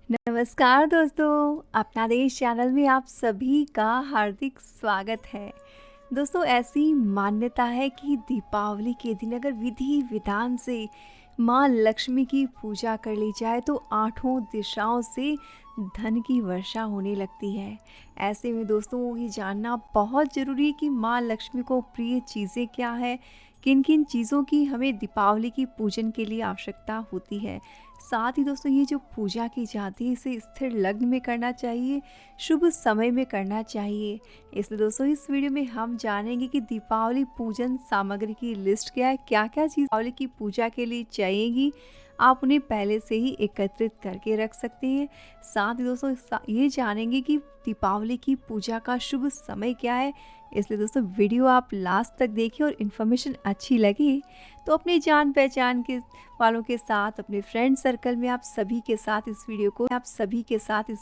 नमस्कार दोस्तों, अपना देश चैनल में आप सभी का हार्दिक स्वागत है। दोस्तों, ऐसी मान्यता है कि दीपावली के दिन अगर विधि विधान से माँ लक्ष्मी की पूजा कर ली जाए तो आठों दिशाओं से धन की वर्षा होने लगती है। ऐसे में दोस्तों, ये जानना बहुत ज़रूरी है कि माँ लक्ष्मी को प्रिय चीज़ें क्या है, किन किन चीज़ों की हमें दीपावली की पूजन के लिए आवश्यकता होती है। साथ ही दोस्तों, ये जो पूजा की जाती है इसे स्थिर लग्न में करना चाहिए, शुभ समय में करना चाहिए। इसलिए दोस्तों, इस वीडियो में हम जानेंगे कि दीपावली पूजन सामग्री की लिस्ट क्या है, क्या क्या चीज़ दीपावली की पूजा के लिए चाहिएगी, आप उन्हें पहले से ही एकत्रित करके रख सकते हैं। साथ ही दोस्तों, ये जानेंगे कि दीपावली की पूजा का शुभ समय क्या है। इसलिए दोस्तों, वीडियो आप लास्ट तक देखिए और इन्फॉर्मेशन अच्छी लगी तो अपनी जान पहचान के वालों के साथ, अपने फ्रेंड सर्कल में आप सभी के साथ इस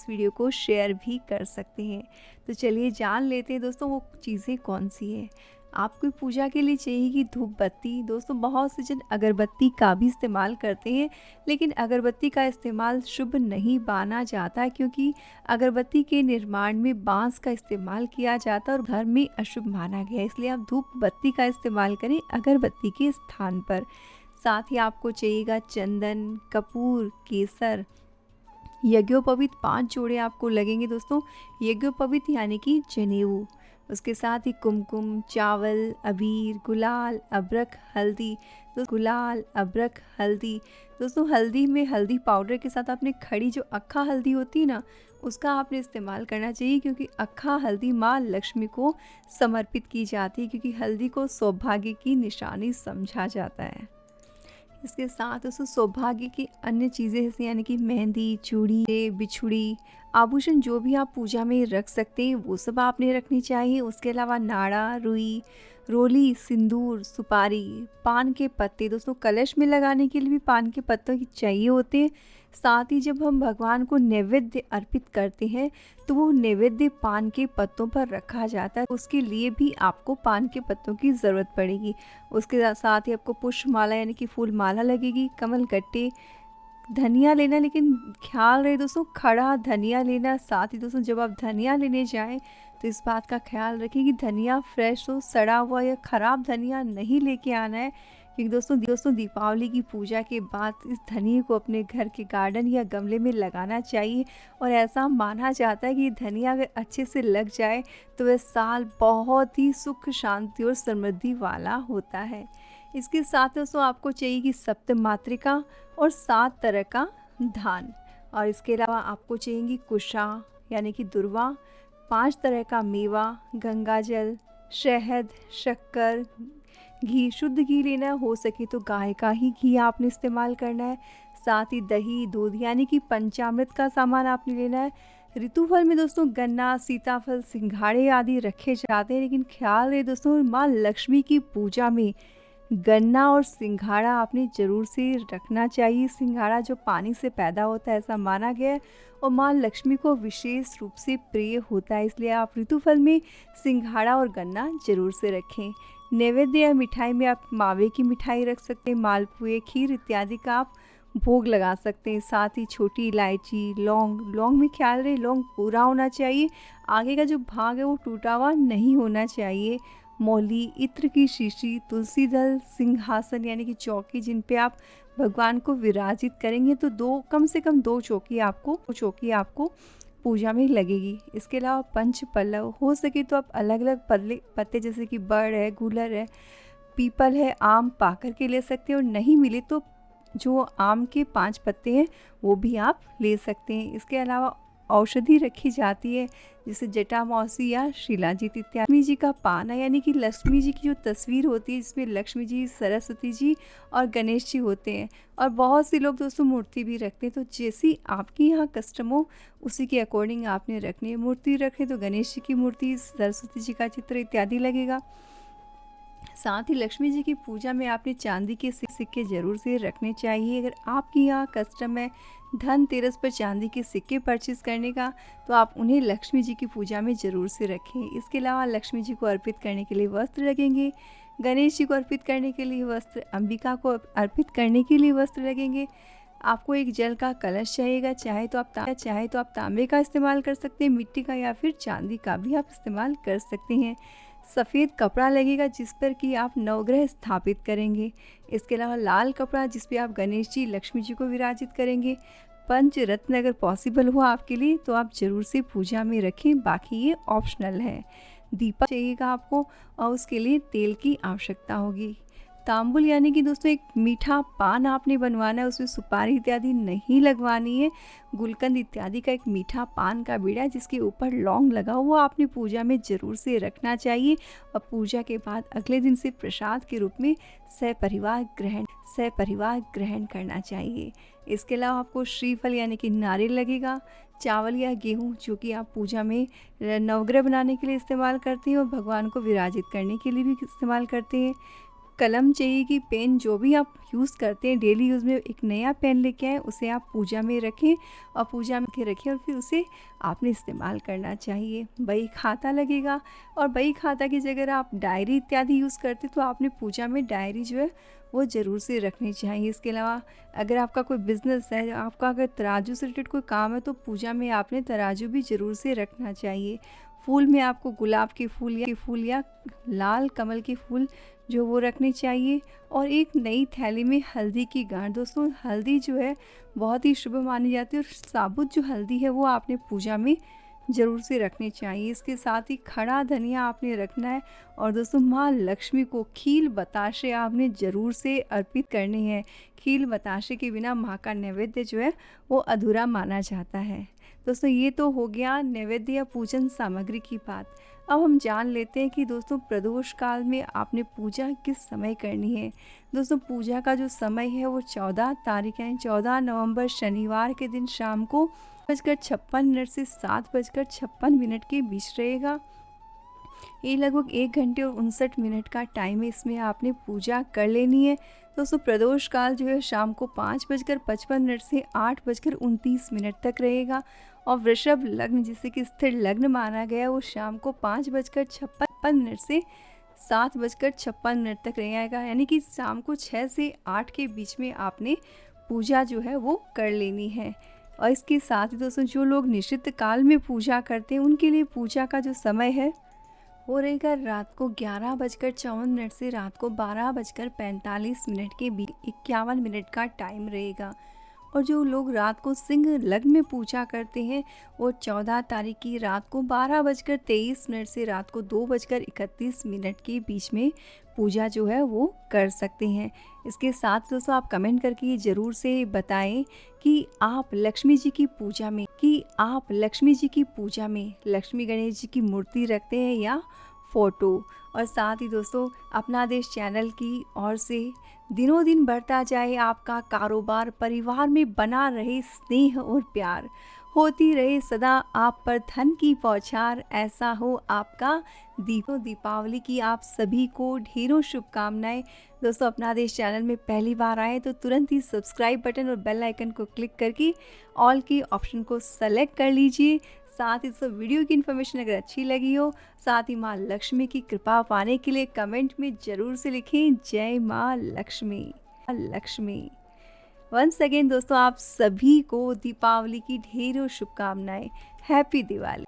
वीडियो को शेयर भी कर सकते हैं। तो चलिए जान लेते हैं दोस्तों, वो चीज़ें कौन सी है। आपको पूजा के लिए चाहिए धूप बत्ती। दोस्तों, बहुत से जन अगरबत्ती का भी इस्तेमाल करते हैं, लेकिन अगरबत्ती का इस्तेमाल शुभ नहीं माना जाता है, क्योंकि अगरबत्ती के निर्माण में बांस का इस्तेमाल किया जाता है और घर में अशुभ माना गया है। इसलिए आप धूप बत्ती का इस्तेमाल करें अगरबत्ती के स्थान पर। साथ ही आपको चाहिएगा चंदन, कपूर, केसर, यज्ञोपवीत 5 जोड़े आपको लगेंगे दोस्तों। यज्ञोपवीत यानी कि जनेऊ। उसके साथ ही कुमकुम, चावल, अबीर, गुलाल, अबरक, हल्दी। तो गुलाल, अबरक, हल्दी। दोस्तों, हल्दी में हल्दी पाउडर के साथ आपने खड़ी जो अक्खा हल्दी होती है ना, उसका आपने इस्तेमाल करना चाहिए, क्योंकि अक्खा हल्दी माँ लक्ष्मी को समर्पित की जाती है, क्योंकि हल्दी को सौभाग्य की निशानी समझा जाता है। इसके साथ उसको सौभाग्य की अन्य चीज़ें जैसे यानी कि मेहंदी, चूड़ी, बिछुड़ी, आभूषण जो भी आप पूजा में रख सकते हैं वो सब आपने रखनी चाहिए। उसके अलावा नाड़ा, रुई, रोली, सिंदूर, सुपारी, पान के पत्ते। दोस्तों, कलश में लगाने के लिए भी पान के पत्तों की चाहिए होते हैं। साथ ही जब हम भगवान को नैवेद्य अर्पित करते हैं तो वो नैवेद्य पान के पत्तों पर रखा जाता है, उसके लिए भी आपको पान के पत्तों की ज़रूरत पड़ेगी। उसके साथ ही आपको पुष्प माला यानी कि फूल माला लगेगी, कमल गट्टे, धनिया लेना, लेकिन ख्याल रहे दोस्तों, खड़ा धनिया लेना। साथ ही दोस्तों, जब आप धनिया लेने जाएं तो इस बात का ख्याल रखें कि धनिया फ्रेश हो, सड़ा हुआ या ख़राब धनिया नहीं लेके आना है, क्योंकि दोस्तों दीपावली की पूजा के बाद इस धनिया को अपने घर के गार्डन या गमले में लगाना चाहिए। और ऐसा माना जाता है कि धनिया अगर अच्छे से लग जाए तो वह साल बहुत ही सुख, शांति और समृद्धि वाला होता है। इसके साथ दोस्तों, आपको चाहिए कि सप्त मातृका और 7 तरह का धान। और इसके अलावा आपको चाहिए कुशा यानी कि दुर्वा, 5 तरह का मेवा, गंगाजल, शहद, शक्कर, घी। शुद्ध घी लेना है, हो सके तो गाय का ही घी आपने इस्तेमाल करना है। साथ ही दही, दूध यानी कि पंचामृत का सामान आपने लेना है। ऋतुफल में दोस्तों गन्ना, सीताफल, सिंघाड़े आदि रखे जाते हैं, लेकिन ख्याल रहे दोस्तों, माँ लक्ष्मी की पूजा में गन्ना और सिंघाड़ा आपने ज़रूर से रखना चाहिए। सिंघाड़ा जो पानी से पैदा होता है ऐसा माना गया है और माँ लक्ष्मी को विशेष रूप से प्रिय होता है, इसलिए आप ऋतुफल में सिंघाड़ा और गन्ना ज़रूर से रखें। नैवेद्य या मिठाई में आप मावे की मिठाई रख सकते हैं, मालपुए, खीर इत्यादि का आप भोग लगा सकते हैं। साथ ही छोटी इलायची, लौंग में ख्याल रहे लौंग पूरा होना चाहिए, आगे का जो भाग है वो टूटा हुआ नहीं होना चाहिए। मौली, इत्र की शीशी, तुलसी दल, सिंहासन यानी कि चौकी जिन पे आप भगवान को विराजित करेंगे, तो कम से कम 2 चौकी आपको पूजा में लगेगी। इसके अलावा पंच पल्लव, हो सके तो आप अलग अलग पत्ते जैसे कि बड़ है, गूलर है, पीपल है, आम पाकर के ले सकते हैं, और नहीं मिले तो जो आम के 5 पत्ते हैं वो भी आप ले सकते हैं। इसके अलावा औषधि रखी जाती है जैसे जटामौसी या शिलाजीत इत्यादि। लक्ष्मी जी का पाना यानी कि लक्ष्मी जी की जो तस्वीर होती है जिसमें लक्ष्मी जी, सरस्वती जी और गणेश जी होते हैं, और बहुत से लोग दोस्तों मूर्ति भी रखते हैं। तो जैसी आपकी यहाँ कस्टम हो उसी के अकॉर्डिंग आपने रखनी है। मूर्ति रखें तो गणेश जी की मूर्ति, सरस्वती जी का चित्र इत्यादि लगेगा। साथ ही लक्ष्मी जी की पूजा में आपने चांदी के सिक्के जरूर से रखने चाहिए। अगर आपकी यहाँ कस्टम है धनतेरस पर चांदी के सिक्के परचेज करने का, तो आप उन्हें लक्ष्मी जी की पूजा में ज़रूर से रखें। इसके अलावा लक्ष्मी जी को अर्पित करने के लिए वस्त्र लगेंगे, गणेश जी को अर्पित करने के लिए वस्त्र, अंबिका को अर्पित करने के लिए वस्त्र लगेंगे। आपको एक जल का कलश चाहिएगा, चाहे तो आप तांबे का इस्तेमाल कर सकते हैं, मिट्टी का या फिर चांदी का भी आप इस्तेमाल कर सकते हैं। सफ़ेद कपड़ा लगेगा जिस पर कि आप नवग्रह स्थापित करेंगे। इसके अलावा लाल कपड़ा जिस पे आप गणेश जी, लक्ष्मी जी को विराजित करेंगे। पंच रत्न अगर पॉसिबल हो आपके लिए तो आप ज़रूर से पूजा में रखें, बाकी ये ऑप्शनल है। दीपक चाहिएगा आपको और उसके लिए तेल की आवश्यकता होगी। तांबुल यानी कि दोस्तों एक मीठा पान आपने बनवाना है, उसमें सुपारी इत्यादि नहीं लगवानी है। गुलकंद इत्यादि का एक मीठा पान का बीड़ा जिसके ऊपर लौंग लगा हुआ आपने पूजा में ज़रूर से रखना चाहिए। और पूजा के बाद अगले दिन से प्रसाद के रूप में सपरिवार ग्रहण करना चाहिए। इसके अलावा आपको श्रीफल यानी कि नारियल लगेगा। चावल या गेहूँ जो कि आप पूजा में नवग्रह बनाने के लिए इस्तेमाल करते हैं और भगवान को विराजित करने के लिए भी इस्तेमाल करते हैं। कलम चाहिए कि पेन जो भी आप यूज़ करते हैं डेली यूज़ में, एक नया पेन लेके आएँ, उसे आप पूजा में रखें और पूजा में रखें और फिर उसे आपने इस्तेमाल करना चाहिए। बही खाता लगेगा और बही खाता की जगह आप डायरी इत्यादि यूज़ करते तो आपने पूजा में डायरी जो है वो ज़रूर से रखनी चाहिए। इसके अलावा अगर आपका कोई बिज़नेस है, आपका अगर तराजू से रिलेटेड कोई काम है तो पूजा में आपने तराजू भी ज़रूर से रखना चाहिए। फूल में आपको गुलाब के फूल या लाल कमल के फूल जो वो रखने चाहिए। और एक नई थैली में हल्दी की गांठ, दोस्तों हल्दी जो है बहुत ही शुभ मानी जाती है और साबुत जो हल्दी है वो आपने पूजा में ज़रूर से रखनी चाहिए। इसके साथ ही खड़ा धनिया आपने रखना है। और दोस्तों माँ लक्ष्मी को खील बताशे आपने ज़रूर से अर्पित करने हैं। खील बताशे के बिना माँ का नैवेद्य जो है वो अधूरा माना जाता है। दोस्तों ये तो हो गया नैवेद्य या पूजन सामग्री की बात। अब हम जान लेते हैं कि दोस्तों प्रदोष काल में आपने पूजा किस समय करनी है। दोस्तों पूजा का जो समय है वो 14 तारीख यानी 14 नवंबर शनिवार के दिन शाम को 5:56 से 7:56 के बीच रहेगा। ये लगभग 1 घंटे और 59 मिनट का टाइम है, इसमें आपने पूजा कर लेनी है। दोस्तों प्रदोष काल जो है शाम को 5:55 से 8:29 तक रहेगा। और वृषभ लग्न जिसे कि स्थिर लग्न माना गया वो शाम को 5:56 से 7:56 तक रहेगा, यानी कि शाम को 6 से 8 के बीच में आपने पूजा जो है वो कर लेनी है। और इसके साथ ही दोस्तों जो लोग निश्चित काल में पूजा करते हैं उनके लिए पूजा का जो समय है वो रहेगा रात को 11:54 से रात को 12:45 के बीच 51 मिनट का टाइम रहेगा। और जो लोग रात को सिंह लग्न में पूजा करते हैं वो 14 तारीख की रात को 12:23 से रात को 2:31 के बीच में पूजा जो है वो कर सकते हैं। इसके साथ दोस्तों आप कमेंट करके ये ज़रूर से बताएं कि आप लक्ष्मी जी की पूजा में लक्ष्मी गणेश जी की मूर्ति रखते हैं या फ़ोटो। और साथ ही दोस्तों अपना देश चैनल की ओर से दिनों दिन बढ़ता जाए आपका कारोबार, परिवार में बना रहे स्नेह और प्यार, होती रहे सदा आप पर धन की बौछार, ऐसा हो आपका दीपावली की आप सभी को ढेरों शुभकामनाएं। दोस्तों अपना देश चैनल में पहली बार आए तो तुरंत ही सब्सक्राइब बटन और बेल आइकन को क्लिक करके ऑल के ऑप्शन को सेलेक्ट कर लीजिए। साथ ही दोस्तों वीडियो की इन्फॉर्मेशन अगर अच्छी लगी हो, साथ ही माँ लक्ष्मी की कृपा पाने के लिए कमेंट में ज़रूर से लिखें जय माँ लक्ष्मी। वंस अगेन दोस्तों आप सभी को दीपावली की ढेरों शुभकामनाएं। हैप्पी दिवाली।